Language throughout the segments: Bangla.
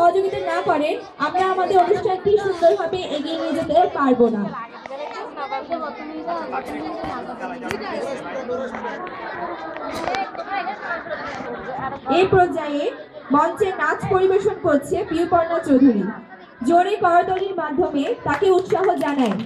সহযোগিতা না করেন আমরা আমাদের অনুষ্ঠানটি সুন্দরভাবে এগিয়ে নিয়ে যেতে পারবো না। এই পর্যায়ে মঞ্চে নাচ পরিবেশন করছে পিউপর্ণা চৌধুরী। জোরে করতালির মাধ্যমে তাকে উৎসাহ জানায়।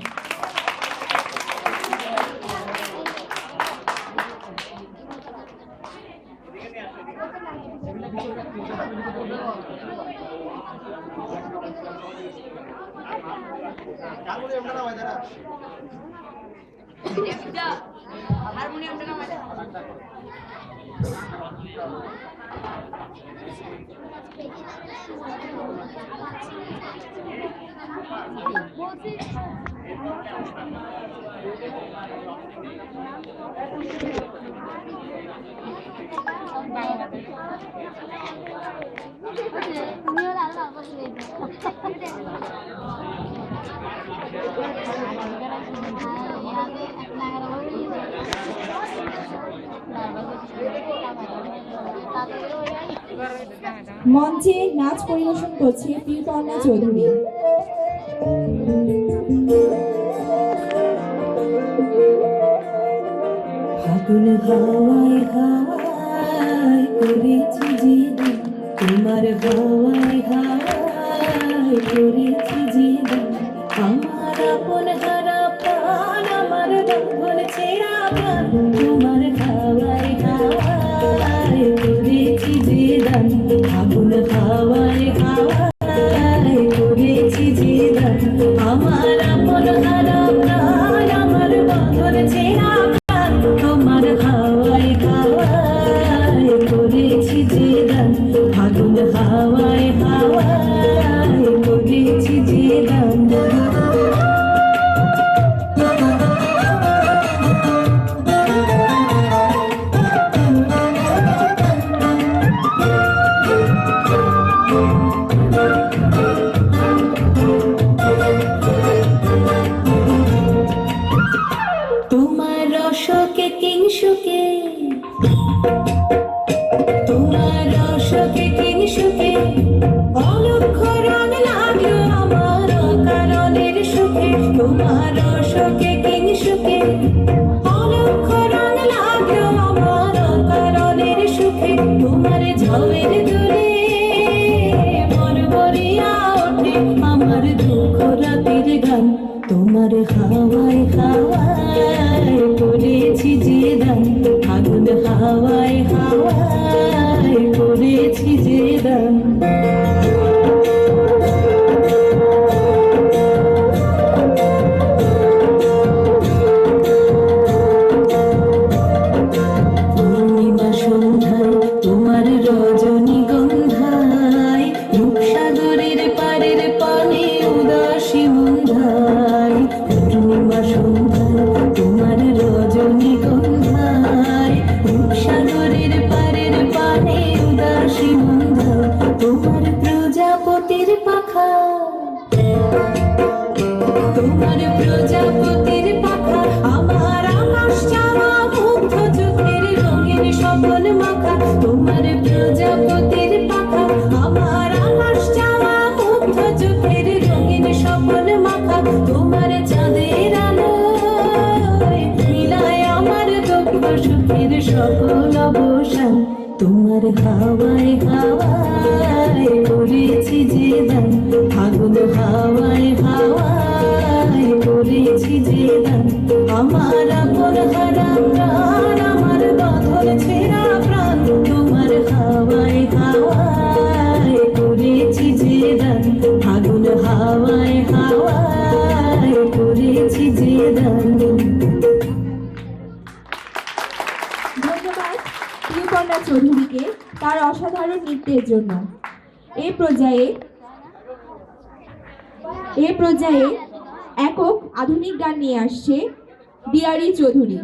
মঞ্চে নাচ পরিবেশন করছে পিউপর্ণা চৌধুরী। ফাগুন হাওয়ায় হাওয়ায় করেছি জীবন, তোমার হাওয়ায় হাওয়ায় করেছি জীবন, আমার আপন হারা প্রাণ, আমার বাঁধন ছেঁড়া প্রাণ, তোমার হাওয়ায় হাওয়ায় করেছি জীবন, ফাগুন হাওয়ায় হাওয়ায় করেছি জীবন, আমার আপন হারা প্রাণ, আমার বাঁধন ছেঁড়া তোমার হাওয়ায় হাওয়ায় করেছি জীবন, ফাগুন হাওয়ায় হাওয়ায় করেছি জীবন। তোমার রসকে কিংসুকে, তোমার রসকে কিংসুকে, অলক্ষ রং লাগলো আমার কারণের সুখে, তোমার রসকে কিংসুকে, অলক্ষ রং লাগলো আমার কারণের সুখে, তোমার ঝাউয়ের দূরে মন ভরিয়া ওঠে আমার দুঃখ রাতের গান, তোমার হাওয়ায় হাওয়ায় করেছি জীবন, ফাগুন হাওয়ায় হাওয়ায় করেছি জীবন। পূর্ণিমা সন্ধ্যায় তোমার রজনীগন্ধায়, রূপসাগরের পারের পানে উদাসী মন্ধায়, পূর্ণিমা সন্ধ্যায় তোমার রজনীগন্ধায়, রূপসাগরের পারের পানে উদাসী মন্ধায়, তোমার প্রজাপতির পাখা, তোমার প্রজাপতির পাখা, আমার আকাশ চাওয়া মুগ্ধ চোখের রঙের স্বপন মাখা, তোমার প্রজাপতির পাখা, আমার আকাশ চাওয়া মুগ্ধ চোখের রঙের স্বপন মাখা, তোমার চাঁদের আলোয় মিলায় আমার দুঃখ সুখের সকল অবসান, তোমার হাওয়ায় হাওয়ায় করেছি জীবন, ফাগুন হাওয়ায় হাওয়ায় করেছি জীবন, আমার আপন হারা প্রাণ, আমার বাঁধন ছেঁড়া প্রাণ, তোমার হাওয়ায় হাওয়ায় করেছি জীবন, ফাগুন হাওয়ায় হাওয়ায় করেছি জীবন। ধন্যবাদ পিউপর্ণা চৌধুরীকে তার অসাধারণ নৃত্যের জন্য। এই পর্যায়ে একক আধুনিক গান নিয়ে আসছে বিআরি চৌধুরী।